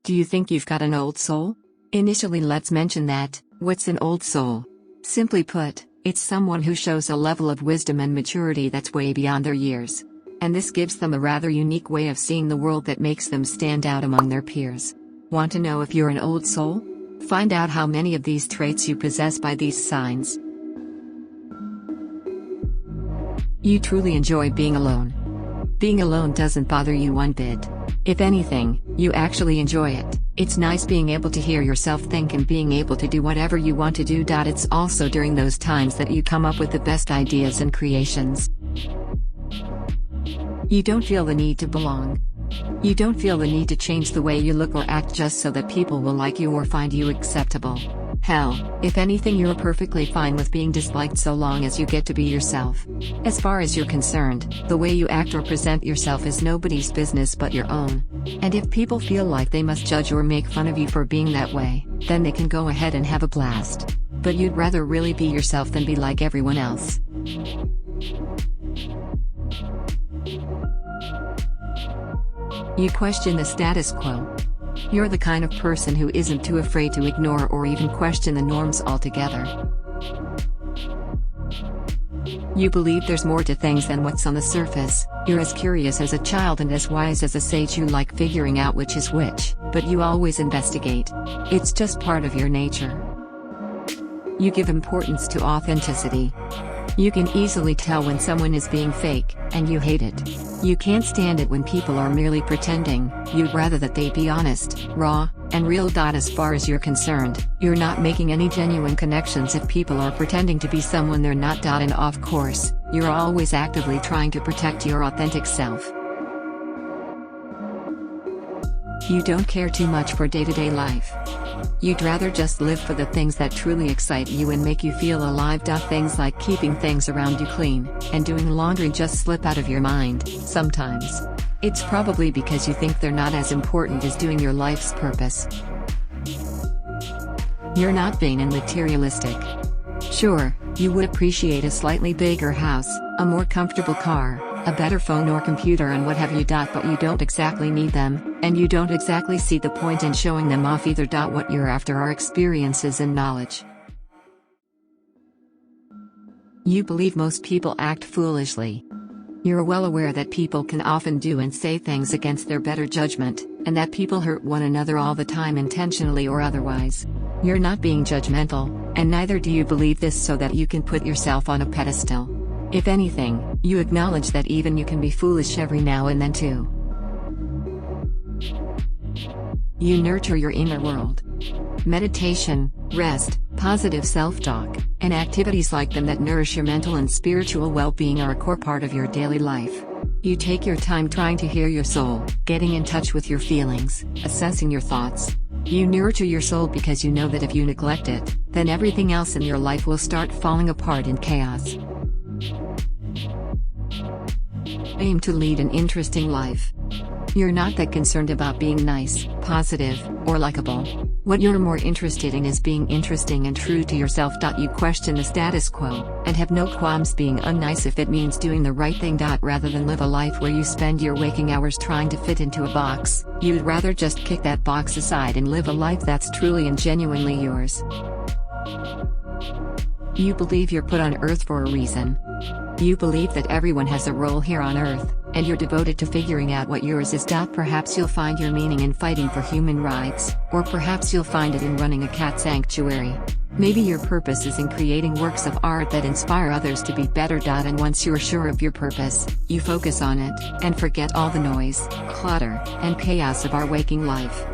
Do you think you've got an old soul? Initially, let's mention that. What's an old soul? Simply put, it's someone who shows a level of wisdom and maturity that's way beyond their years. And this gives them a rather unique way of seeing the world that makes them stand out among their peers. Want to know if you're an old soul? Find out how many of these traits you possess by these signs. You truly enjoy being alone. Being alone doesn't bother you one bit. If anything, you actually enjoy it. It's nice being able to hear yourself think and being able to do whatever you want to do. It's also during those times that you come up with the best ideas and creations. You don't feel the need to belong. You don't feel the need to change the way you look or act just so that people will like you or find you acceptable. Hell, if anything, you're perfectly fine with being disliked so long as you get to be yourself. As far as you're concerned, the way you act or present yourself is nobody's business but your own. And if people feel like they must judge or make fun of you for being that way, then they can go ahead and have a blast. But you'd rather really be yourself than be like everyone else. You question the status quo. You're the kind of person who isn't too afraid to ignore or even question the norms altogether. You believe there's more to things than what's on the surface. You're as curious as a child and as wise as a sage. You like figuring out which is which, but you always investigate. It's just part of your nature. You give importance to authenticity. You can easily tell when someone is being fake, and you hate it. You can't stand it when people are merely pretending. You'd rather that they be honest, raw, and real. As far as you're concerned, you're not making any genuine connections if people are pretending to be someone they're not. And of course, you're always actively trying to protect your authentic self. You don't care too much for day-to-day life. You'd rather just live for the things that truly excite you and make you feel alive. Things like keeping things around you clean, and doing laundry just slip out of your mind, sometimes. It's probably because you think they're not as important as doing your life's purpose. You're not vain and materialistic. Sure, you would appreciate a slightly bigger house, a more comfortable car, a better phone or computer and what have you. But you don't exactly need them, and you don't exactly see the point in showing them off either. What you're after are experiences and knowledge. You believe most people act foolishly. You're well aware that people can often do and say things against their better judgment, and that people hurt one another all the time, intentionally or otherwise. You're not being judgmental, and neither do you believe this so that you can put yourself on a pedestal. If anything, you acknowledge that even you can be foolish every now and then too. You nurture your inner world. Meditation, rest, positive self-talk, and activities like them that nourish your mental and spiritual well-being are a core part of your daily life. You take your time trying to hear your soul, getting in touch with your feelings, assessing your thoughts. You nurture your soul because you know that if you neglect it, then everything else in your life will start falling apart in chaos. Aim to lead an interesting life. You're not that concerned about being nice, positive, or likable. What you're more interested in is being interesting and true to yourself. You question the status quo, and have no qualms being unnice if it means doing the right thing. Rather than live a life where you spend your waking hours trying to fit into a box, you'd rather just kick that box aside and live a life that's truly and genuinely yours. You believe you're put on Earth for a reason. You believe that everyone has a role here on Earth, and you're devoted to figuring out what yours is. Perhaps you'll find your meaning in fighting for human rights, or perhaps you'll find it in running a cat sanctuary. Maybe your purpose is in creating works of art that inspire others to be better. And once you're sure of your purpose, you focus on it, and forget all the noise, clutter, and chaos of our waking life.